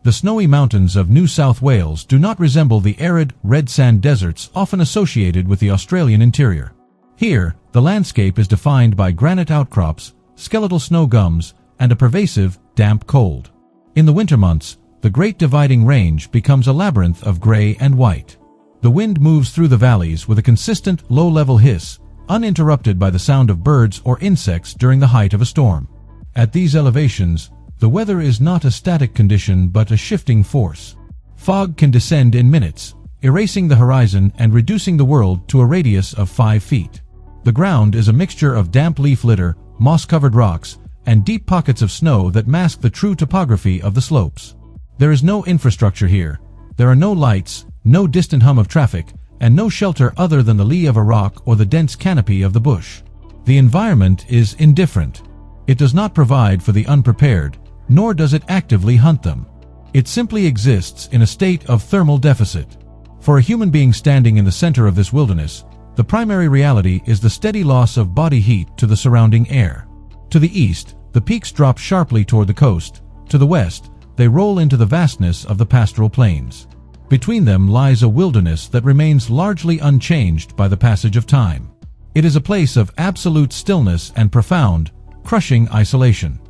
The snowy mountains of New South Wales do not resemble the arid, red sand deserts often associated with the Australian interior. Here, the landscape is defined by granite outcrops, skeletal snow gums, and a pervasive, damp cold. In the winter months, the Great Dividing Range becomes a labyrinth of gray and white. The wind moves through the valleys with a consistent, low-level hiss, uninterrupted by the sound of birds or insects during the height of a storm. At these elevations, the weather is not a static condition but a shifting force. Fog can descend in minutes, erasing the horizon and reducing the world to a radius of 5 feet. The ground is a mixture of damp leaf litter, moss-covered rocks, and deep pockets of snow that mask the true topography of the slopes. There is no infrastructure here. There are no lights, no distant hum of traffic, and no shelter other than the lee of a rock or the dense canopy of the bush. The environment is indifferent. It does not provide for the unprepared, nor does it actively hunt them. It simply exists in a state of thermal deficit. For a human being standing in the center of this wilderness, the primary reality is the steady loss of body heat to the surrounding air. To the east, the peaks drop sharply toward the coast. To the west, they roll into the vastness of the pastoral plains. Between them lies a wilderness that remains largely unchanged by the passage of time. It is a place of absolute stillness and profound, crushing isolation.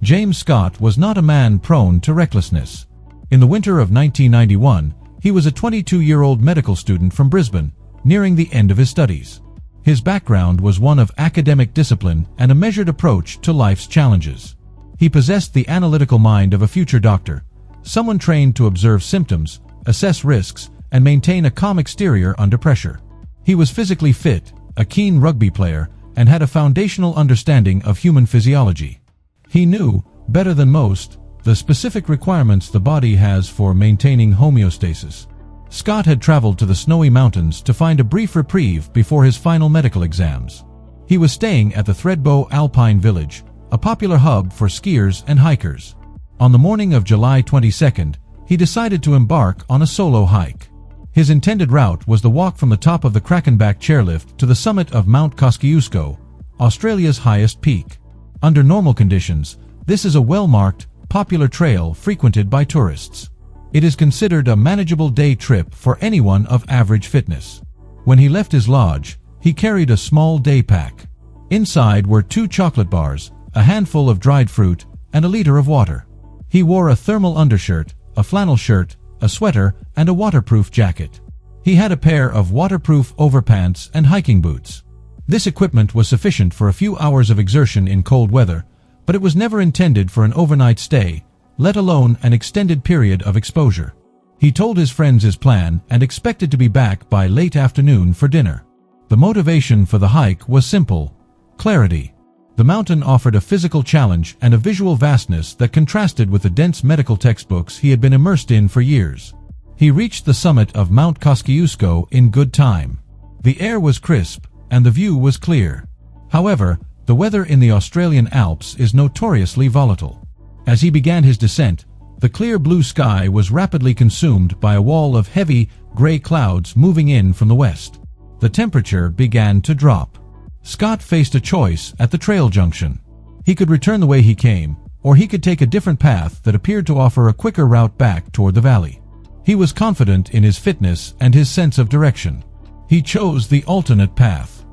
James Scott was not a man prone to recklessness. In the winter of 1991, he was a 22-year-old medical student from Brisbane, nearing the end of his studies. His background was one of academic discipline and a measured approach to life's challenges. He possessed the analytical mind of a future doctor, someone trained to observe symptoms, assess risks, and maintain a calm exterior under pressure. He was physically fit, a keen rugby player, and had a foundational understanding of human physiology. He knew, better than most, the specific requirements the body has for maintaining homeostasis. Scott had traveled to the snowy mountains to find a brief reprieve before his final medical exams. He was staying at the Thredbo Alpine Village, a popular hub for skiers and hikers. On the morning of July 22nd, he decided to embark on a solo hike. His intended route was the walk from the top of the Krakenback chairlift to the summit of Mount Kosciuszko, Australia's highest peak. Under normal conditions, this is a well-marked, popular trail frequented by tourists. It is considered a manageable day trip for anyone of average fitness. When he left his lodge, he carried a small day pack. Inside were 2 chocolate bars, a handful of dried fruit, and a liter of water. He wore a thermal undershirt, a flannel shirt, a sweater, and a waterproof jacket. He had a pair of waterproof overpants and hiking boots. This equipment was sufficient for a few hours of exertion in cold weather, but it was never intended for an overnight stay, let alone an extended period of exposure. He told his friends his plan and expected to be back by late afternoon for dinner. The motivation for the hike was simple: clarity. The mountain offered a physical challenge and a visual vastness that contrasted with the dense medical textbooks he had been immersed in for years. He reached the summit of Mount Kosciuszko in good time. The air was crisp, and the view was clear. However, the weather in the Australian Alps is notoriously volatile. As he began his descent, the clear blue sky was rapidly consumed by a wall of heavy, gray clouds moving in from the west. The temperature began to drop. Scott faced a choice at the trail junction. He could return the way he came, or he could take a different path that appeared to offer a quicker route back toward the valley. He was confident in his fitness and his sense of direction. He chose the alternate path.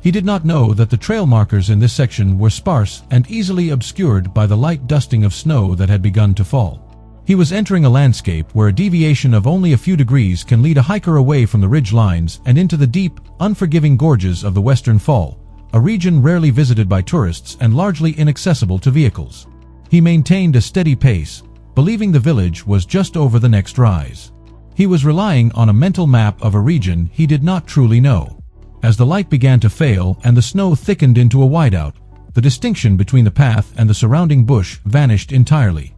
He did not know that the trail markers in this section were sparse and easily obscured by the light dusting of snow that had begun to fall. He was entering a landscape where a deviation of only a few degrees can lead a hiker away from the ridge lines and into the deep, unforgiving gorges of the Western Fall, a region rarely visited by tourists and largely inaccessible to vehicles. He maintained a steady pace, believing the village was just over the next rise. He was relying on a mental map of a region he did not truly know. As the light began to fail and the snow thickened into a whiteout, the distinction between the path and the surrounding bush vanished entirely.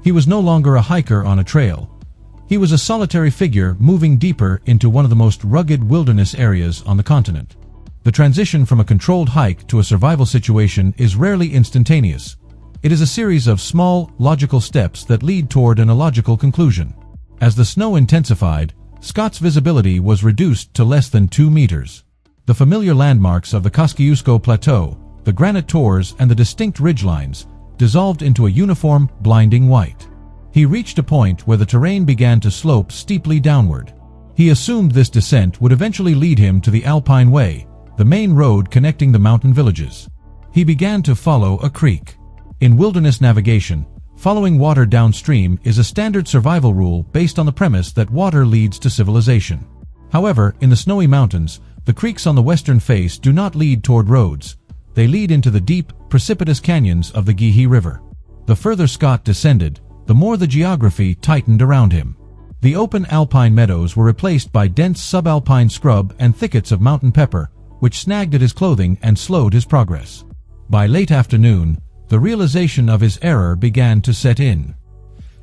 He was no longer a hiker on a trail. He was a solitary figure moving deeper into one of the most rugged wilderness areas on the continent. The transition from a controlled hike to a survival situation is rarely instantaneous. It is a series of small, logical steps that lead toward an illogical conclusion. As the snow intensified, Scott's visibility was reduced to less than 2 meters. The familiar landmarks of the Kosciuszko Plateau, the granite tors, and the distinct ridgelines dissolved into a uniform, blinding white. He reached a point where the terrain began to slope steeply downward. He assumed this descent would eventually lead him to the Alpine Way, the main road connecting the mountain villages. He began to follow a creek. In wilderness navigation, following water downstream is a standard survival rule based on the premise that water leads to civilization. However, in the snowy mountains, the creeks on the western face do not lead toward roads. They lead into the deep, precipitous canyons of the Gihee River. The further Scott descended, the more the geography tightened around him. The open alpine meadows were replaced by dense subalpine scrub and thickets of mountain pepper, which snagged at his clothing and slowed his progress. By late afternoon, the realization of his error began to set in.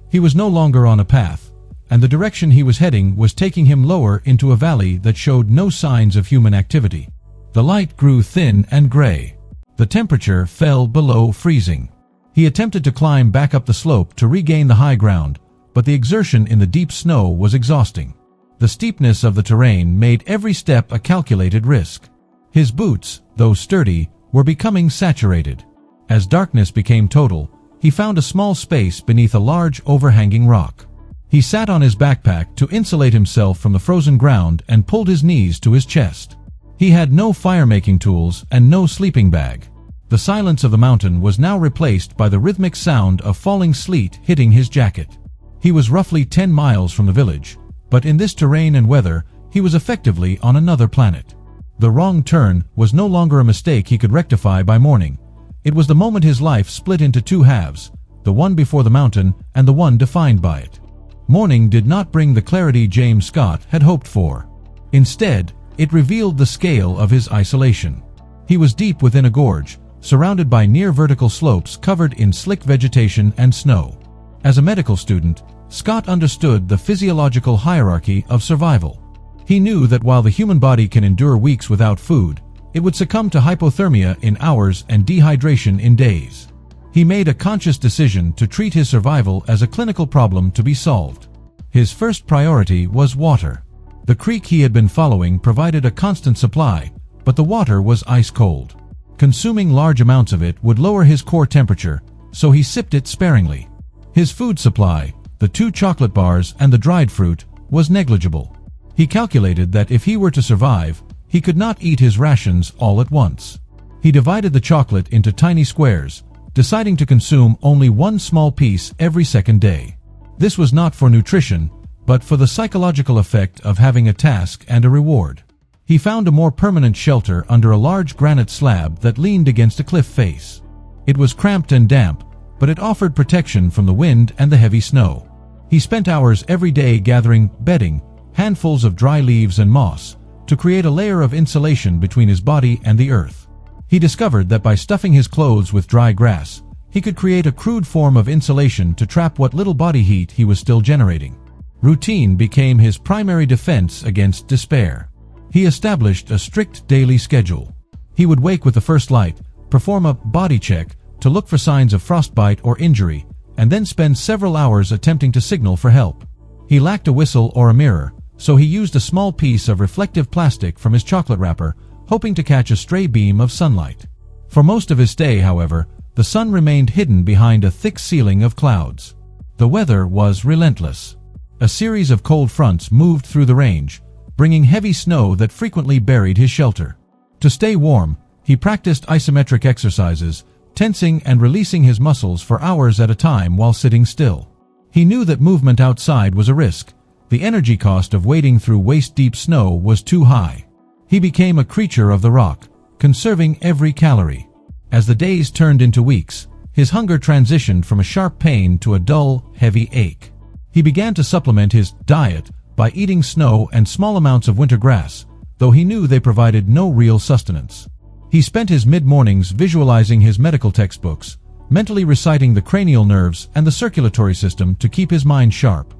He was no longer on a path, and the direction he was heading was taking him lower into a valley that showed no signs of human activity. The light grew thin and gray. The temperature fell below freezing. He attempted to climb back up the slope to regain the high ground, but the exertion in the deep snow was exhausting. The steepness of the terrain made every step a calculated risk. His boots, though sturdy, were becoming saturated. As darkness became total, he found a small space beneath a large overhanging rock. He sat on his backpack to insulate himself from the frozen ground and pulled his knees to his chest. He had no fire-making tools and no sleeping bag. The silence of the mountain was now replaced by the rhythmic sound of falling sleet hitting his jacket. He was roughly 10 miles from the village, but in this terrain and weather, he was effectively on another planet. The wrong turn was no longer a mistake he could rectify by morning. It was the moment his life split into two halves, the one before the mountain and the one defined by it. Morning did not bring the clarity James Scott had hoped for. Instead, it revealed the scale of his isolation. He was deep within a gorge, surrounded by near-vertical slopes covered in slick vegetation and snow. As a medical student, Scott understood the physiological hierarchy of survival. He knew that while the human body can endure weeks without food, it would succumb to hypothermia in hours and dehydration in days. He made a conscious decision to treat his survival as a clinical problem to be solved. His first priority was water. The creek he had been following provided a constant supply, but the water was ice-cold. Consuming large amounts of it would lower his core temperature, so he sipped it sparingly. His food supply, the 2 chocolate bars and the dried fruit, was negligible. He calculated that if he were to survive, he could not eat his rations all at once. He divided the chocolate into tiny squares, deciding to consume only one small piece every second day. This was not for nutrition, but for the psychological effect of having a task and a reward. He found a more permanent shelter under a large granite slab that leaned against a cliff face. It was cramped and damp, but it offered protection from the wind and the heavy snow. He spent hours every day gathering bedding, handfuls of dry leaves and moss, to create a layer of insulation between his body and the earth. He discovered that by stuffing his clothes with dry grass, he could create a crude form of insulation to trap what little body heat he was still generating. Routine became his primary defense against despair. He established a strict daily schedule. He would wake with the first light, perform a body check to look for signs of frostbite or injury, and then spend several hours attempting to signal for help. He lacked a whistle or a mirror, so he used a small piece of reflective plastic from his chocolate wrapper, hoping to catch a stray beam of sunlight. For most of his stay, however, the sun remained hidden behind a thick ceiling of clouds. The weather was relentless. A series of cold fronts moved through the range, bringing heavy snow that frequently buried his shelter. To stay warm, he practiced isometric exercises, tensing and releasing his muscles for hours at a time while sitting still. He knew that movement outside was a risk. The energy cost of wading through waist-deep snow was too high. He became a creature of the rock, conserving every calorie. As the days turned into weeks, his hunger transitioned from a sharp pain to a dull, heavy ache. He began to supplement his diet by eating snow and small amounts of winter grass, though he knew they provided no real sustenance. He spent his mid-mornings visualizing his medical textbooks, mentally reciting the cranial nerves and the circulatory system to keep his mind sharp.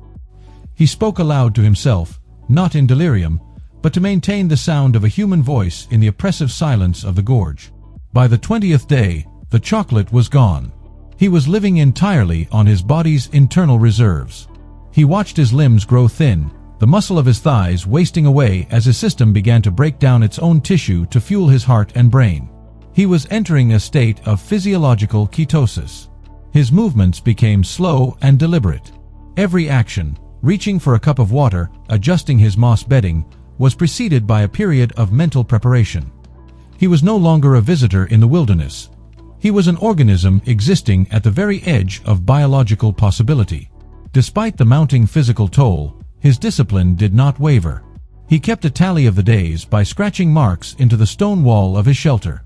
He spoke aloud to himself, not in delirium, but to maintain the sound of a human voice in the oppressive silence of the gorge. By the 20th day, the chocolate was gone. He was living entirely on his body's internal reserves. He watched his limbs grow thin, the muscle of his thighs wasting away as his system began to break down its own tissue to fuel his heart and brain. He was entering a state of physiological ketosis. His movements became slow and deliberate. Every action, reaching for a cup of water, adjusting his moss bedding, was preceded by a period of mental preparation. He was no longer a visitor in the wilderness. He was an organism existing at the very edge of biological possibility. Despite the mounting physical toll, his discipline did not waver. He kept a tally of the days by scratching marks into the stone wall of his shelter.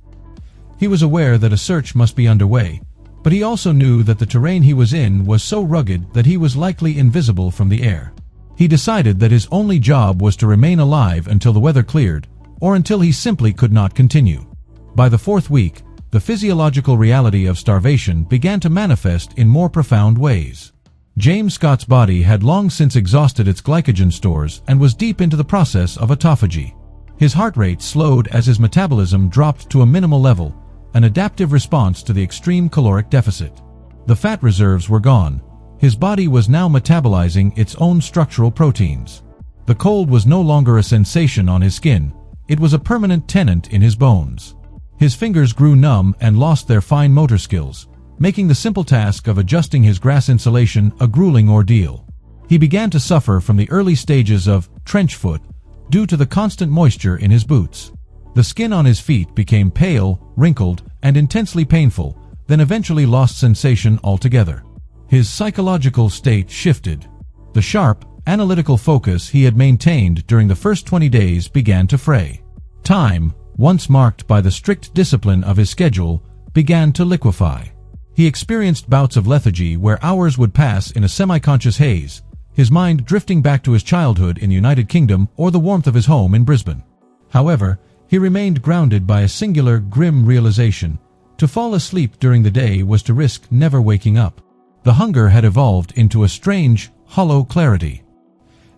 He was aware that a search must be underway, but he also knew that the terrain he was in was so rugged that he was likely invisible from the air. He decided that his only job was to remain alive until the weather cleared, or until he simply could not continue. By the fourth week, the physiological reality of starvation began to manifest in more profound ways. James Scott's body had long since exhausted its glycogen stores and was deep into the process of autophagy. His heart rate slowed as his metabolism dropped to a minimal level, an adaptive response to the extreme caloric deficit. The fat reserves were gone. His body was now metabolizing its own structural proteins. The cold was no longer a sensation on his skin, it was a permanent tenant in his bones. His fingers grew numb and lost their fine motor skills, making the simple task of adjusting his grass insulation a grueling ordeal. He began to suffer from the early stages of trench foot due to the constant moisture in his boots. The skin on his feet became pale, wrinkled, and intensely painful, then eventually lost sensation altogether. His psychological state shifted. The sharp, analytical focus he had maintained during the first 20 days began to fray. Time, once marked by the strict discipline of his schedule, began to liquefy. He experienced bouts of lethargy where hours would pass in a semi-conscious haze, his mind drifting back to his childhood in the United Kingdom or the warmth of his home in Brisbane. However, he remained grounded by a singular, grim realization. To fall asleep during the day was to risk never waking up. The hunger had evolved into a strange, hollow clarity.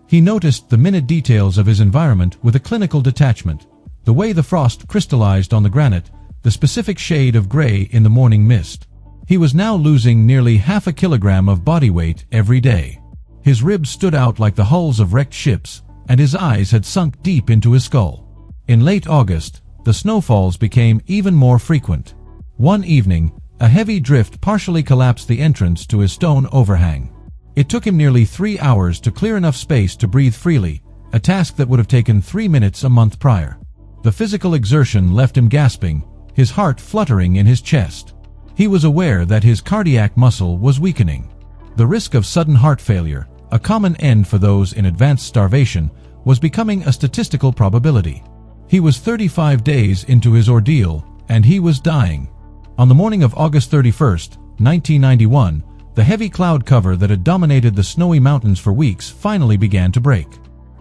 He noticed the minute details of his environment with a clinical detachment, the way the frost crystallized on the granite, the specific shade of gray in the morning mist. He was now losing nearly half a kilogram of body weight every day. His ribs stood out like the hulls of wrecked ships, and his eyes had sunk deep into his skull. In late August, the snowfalls became even more frequent. One evening, a heavy drift partially collapsed the entrance to his stone overhang. It took him nearly 3 hours to clear enough space to breathe freely, a task that would have taken 3 minutes a month prior. The physical exertion left him gasping, his heart fluttering in his chest. He was aware that his cardiac muscle was weakening. The risk of sudden heart failure, a common end for those in advanced starvation, was becoming a statistical probability. He was 35 days into his ordeal, and he was dying. On the morning of August 31st, 1991, the heavy cloud cover that had dominated the snowy mountains for weeks finally began to break.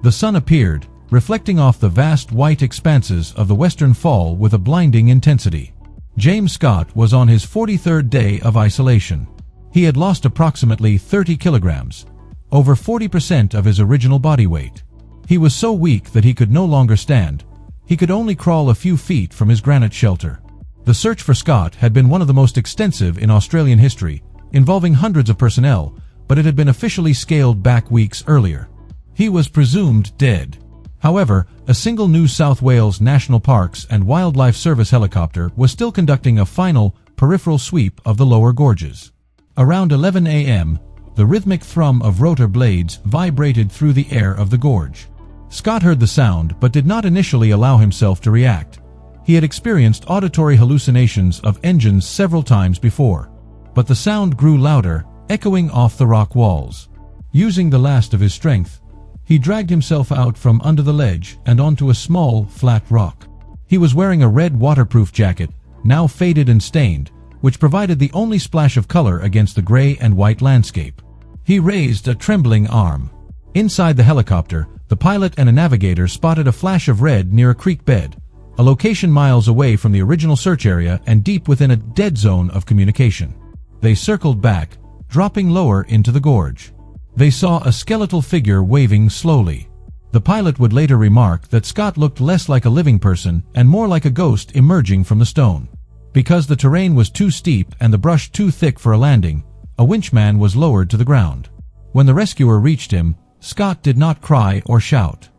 The sun appeared, reflecting off the vast white expanses of the western fall with a blinding intensity. James Scott was on his 43rd day of isolation. He had lost approximately 30 kilograms, over 40% of his original body weight. He was so weak that he could no longer stand. He could only crawl a few feet from his granite shelter. The search for Scott had been one of the most extensive in Australian history, involving hundreds of personnel, but it had been officially scaled back weeks earlier. He was presumed dead. However, a single New South Wales National Parks and Wildlife Service helicopter was still conducting a final, peripheral sweep of the lower gorges. Around 11 a.m., the rhythmic thrum of rotor blades vibrated through the air of the gorge. Scott heard the sound but did not initially allow himself to react. He had experienced auditory hallucinations of engines several times before, but the sound grew louder, echoing off the rock walls. Using the last of his strength, he dragged himself out from under the ledge and onto a small, flat rock. He was wearing a red waterproof jacket, now faded and stained, which provided the only splash of color against the gray and white landscape. He raised a trembling arm. Inside the helicopter, the pilot and a navigator spotted a flash of red near a creek bed, a location miles away from the original search area and deep within a dead zone of communication. They circled back, dropping lower into the gorge. They saw a skeletal figure waving slowly. The pilot would later remark that Scott looked less like a living person and more like a ghost emerging from the stone. Because the terrain was too steep and the brush too thick for a landing, a winchman was lowered to the ground. When the rescuer reached him, Scott did not cry or shout.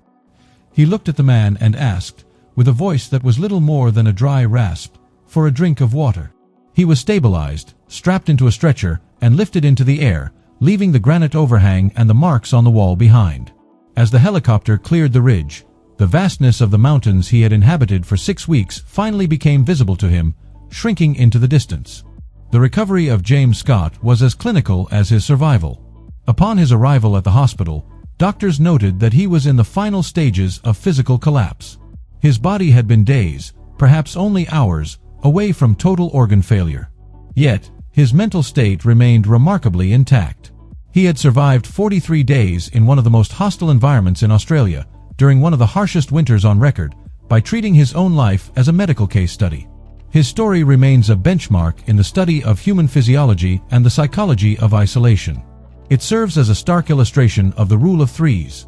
He looked at the man and asked, with a voice that was little more than a dry rasp, for a drink of water. He was stabilized, strapped into a stretcher, and lifted into the air, leaving the granite overhang and the marks on the wall behind. As the helicopter cleared the ridge, the vastness of the mountains he had inhabited for 6 weeks finally became visible to him, shrinking into the distance. The recovery of James Scott was as clinical as his survival. Upon his arrival at the hospital, doctors noted that he was in the final stages of physical collapse. His body had been days, perhaps only hours, away from total organ failure. Yet, his mental state remained remarkably intact. He had survived 43 days in one of the most hostile environments in Australia, during one of the harshest winters on record, by treating his own life as a medical case study. His story remains a benchmark in the study of human physiology and the psychology of isolation. It serves as a stark illustration of the rule of threes,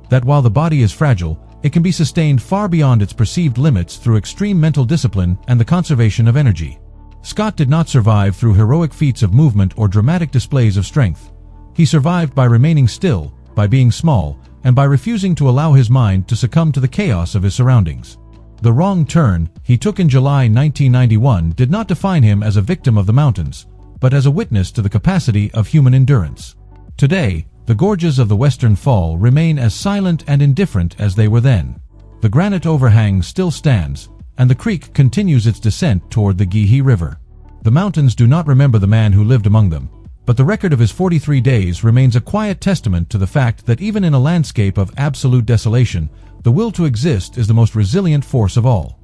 that while the body is fragile, it can be sustained far beyond its perceived limits through extreme mental discipline and the conservation of energy. Scott did not survive through heroic feats of movement or dramatic displays of strength. He survived by remaining still, by being small, and by refusing to allow his mind to succumb to the chaos of his surroundings. The wrong turn he took in July 1991 did not define him as a victim of the mountains, but as a witness to the capacity of human endurance. Today, the gorges of the Western Fall remain as silent and indifferent as they were then. The granite overhang still stands, and the creek continues its descent toward the Geehi River. The mountains do not remember the man who lived among them, but the record of his 43 days remains a quiet testament to the fact that even in a landscape of absolute desolation, the will to exist is the most resilient force of all.